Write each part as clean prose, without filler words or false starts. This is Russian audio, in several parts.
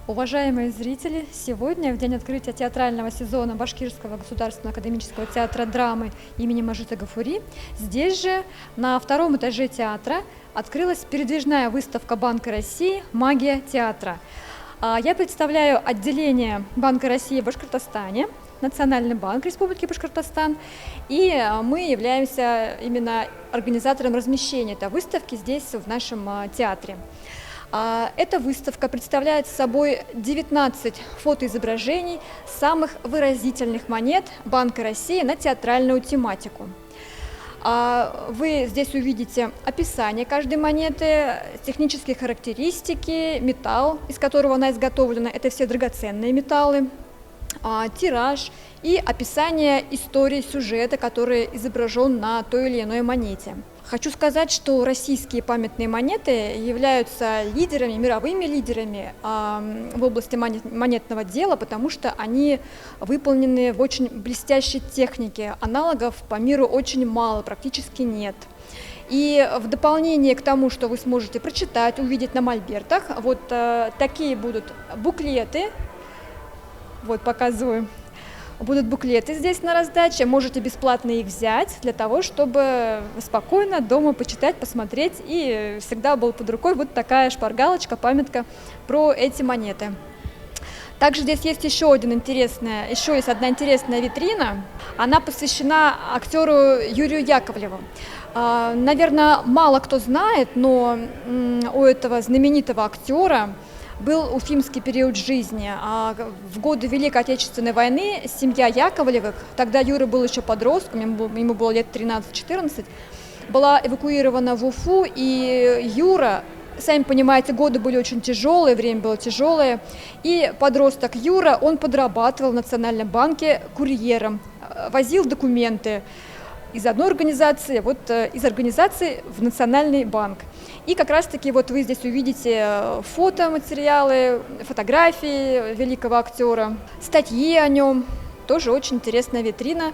Уважаемые зрители, сегодня, в день открытия театрального сезона Башкирского государственного академического театра драмы имени Мажита Гафури, здесь же, на втором этаже театра, открылась передвижная выставка Банка России «Магия театра». Я представляю отделение Банка России в Башкортостане, Национальный банк Республики Башкортостан, и мы являемся именно организатором размещения этой выставки здесь, в нашем театре. Эта выставка представляет собой 19 фотоизображений самых выразительных монет Банка России на театральную тематику. Вы здесь увидите описание каждой монеты, технические характеристики, металл, из которого она изготовлена, это все драгоценные металлы, тираж и описание истории сюжета, который изображен на той или иной монете. Хочу сказать, что российские памятные монеты являются лидерами, мировыми лидерами в области монетного дела, потому что они выполнены в очень блестящей технике. Аналогов по миру очень мало, практически нет. И в дополнение к тому, что вы сможете прочитать, увидеть на мольбертах, вот такие будут буклеты. Вот показываю. Будут буклеты здесь на раздаче, можете бесплатно их взять для того, чтобы спокойно дома почитать, посмотреть, и всегда была под рукой вот такая шпаргалочка, памятка про эти монеты. Также здесь есть еще одна интересная витрина, она посвящена актеру Юрию Яковлеву. Наверное, мало кто знает, но у этого знаменитого актера был уфимский период жизни. В годы Великой Отечественной войны семья Яковлевых, тогда Юра был еще подростком, ему было лет 13-14, была эвакуирована в Уфу, и Юра, сами понимаете, годы были очень тяжелые, время было тяжелое, и подросток Юра, он подрабатывал в Национальном банке курьером, возил документы из одной организации, из организации в Национальный банк. И как раз-таки вот вы здесь увидите фотоматериалы, фотографии великого актера, статьи о нем. Тоже очень интересная витрина,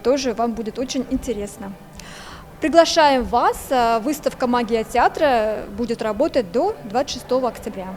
тоже вам будет очень интересно. Приглашаем вас, выставка «Магия театра» будет работать до 26 октября.